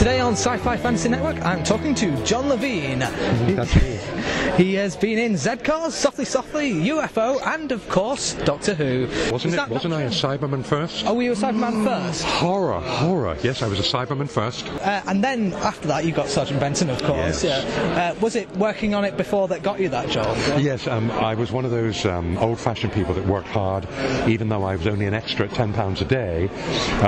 Today on Sci-Fi Fantasy Network, I'm talking to John Levene. That's me. He has been in Z-Cars, Softly Softly, UFO, and of course, Doctor Who. Wasn't I a Cyberman first? Oh, were you a Cyberman first? Horror. Yes, I was a Cyberman first. And then after that, you got Sergeant Benson, of course. Yes. Yeah. Was it working on it before that got you that job? Yes, I was one of those old-fashioned people that worked hard, even though I was only an extra at £10 a day.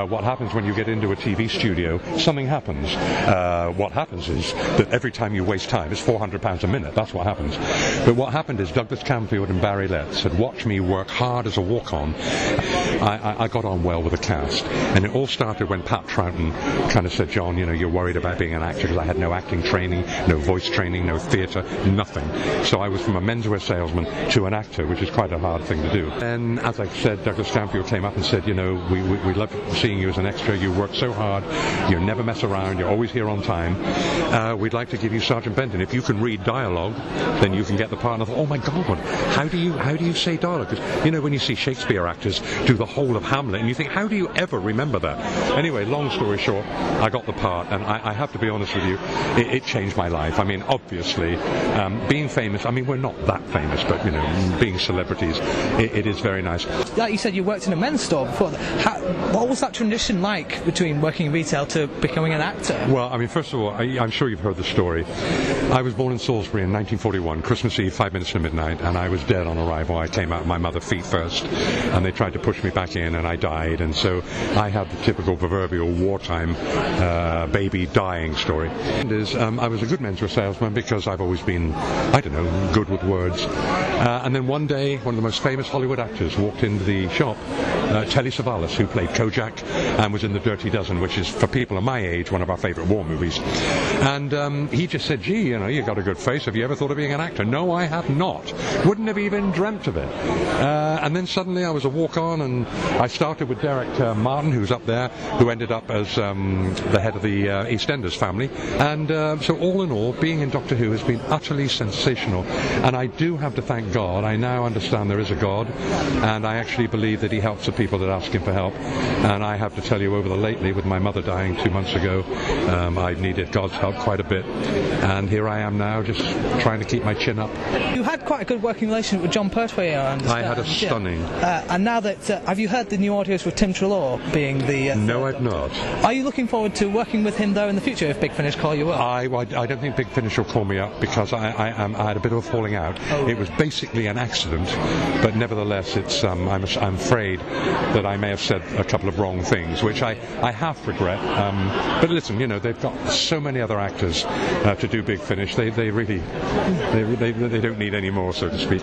What happens when you get into a TV studio? Something happens. What happens is that every time you waste time, it's £400 a minute. That's what happens. But what happened is Douglas Camfield and Barry Letts had watched me work hard as a walk-on. I got on well with the cast, and it all started when Pat Troughton kind of said, John, you know, you're worried about being an actor, because I had no acting training, no voice training, no theatre, nothing. So I was from a menswear salesman to an actor, which is quite a hard thing to do. And as I said, Douglas Camfield came up and said, you know, we love seeing you as an extra. You work so hard, you never mess around, you're always here on time. We'd like to give you Sergeant Benton. If you can read dialogue, then you can get the part. And I thought, oh my God, how do you say dialogue? Because, you know, when you see Shakespeare actors do the whole of Hamlet, and you think, how do you ever remember that? Anyway, long story short, I got the part, and I have to be honest with you, it changed my life. I mean, obviously, being famous, I mean, we're not that famous, but, you know, being celebrities, it is very nice. Like you said, you worked in a men's store before. What was that transition like between working in retail to becoming an actor? Well, I mean, first of all, I'm sure you've heard the story. I was born in Salisbury in 1941, Christmas Eve, 5 minutes to midnight, and I was dead on arrival. I came out of my mother's feet first, and they tried to push me back in, and I died, and so I had the typical proverbial wartime baby dying story. I was a good menswear salesman because I've always been, I don't know, good with words. And then one day, one of the most famous Hollywood actors walked into the shop, Telly Savalas, who played Kojak and was in The Dirty Dozen, which is, for people of my age, one of our favourite war movies. And he just said, gee, you know, you've got a good face. Have you ever thought of being an actor? No, I have not. Wouldn't have even dreamt of it. And then suddenly I was a walk-on, and I started with Derek Martin, who's up there, who ended up as the head of the EastEnders family. And so all in all, being in Doctor Who has been utterly sensational. And I do have to thank God. I now understand there is a God, and I actually believe that he helps the people that ask him for help. And I have to tell you, over the lately, with my mother dying 2 months ago, I've needed God's help quite a bit. And here I am now, just trying to keep my chin up. You had quite a good working relationship with John Pertwee, I understand. I had a stunning. And now that, have you heard the new audios with Tim Treloar being the... No, I've not. Are you looking forward to working with him, though, in the future, if Big Finish call you up? I don't think Big Finish will call me up, because I had a bit of a falling out. Oh. It was basically an accident, but nevertheless, it's I'm afraid that I may have said a couple of wrong things, which I half regret. But listen, you know, they've got so many other actors to do Big Finish. They really don't need any more, so to speak.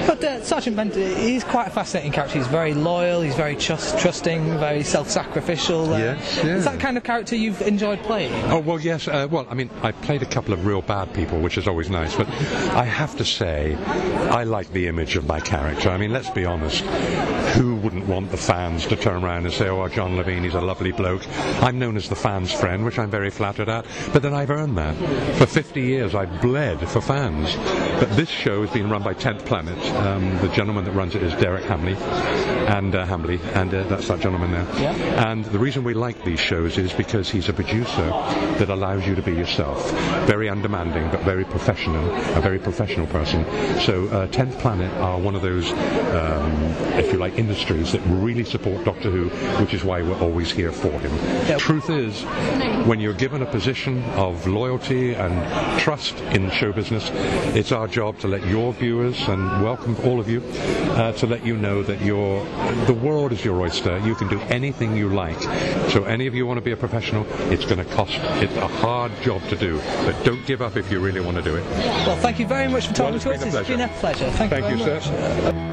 But Sergeant Benton, he's quite a fascinating character. He's very loyal, he's very trusting, very self-sacrificial. Yes. Is that kind of character you've enjoyed playing? Oh, well, yes. Well, I mean, I played a couple of real bad people, which is always nice, but I have to say, I like the image of my character. I mean, let's be honest. Who wouldn't want the fans to turn around and say, oh, John Levene, he's a lovely bloke. I'm known as the fans' friend, which I'm very flattered at, but then I've earned that. For 50 years, I've bled for fans. But this show has been run by 10th Planet. The gentleman that runs it is Derek Hamley, and that's that gentleman there. Yeah. And the reason we like these shows is because he's a producer that allows you to be yourself. Very undemanding, but very professional, a very professional person. So 10th Planet are one of those, if you like, industries that really support Doctor Who, which is why we're always here for him. Yeah. Truth is, when you're given a position of loyalty and trust in show business, it's our job to let your viewers, and welcome all of you, to let you know that the world is your oyster. You can do anything you like. So any of you want to be a professional, it's going to cost. It's a hard job to do, but don't give up if you really want to do it. Well, thank you very much for talking to us. It's been a pleasure. Thank you very much. Thank you, sir.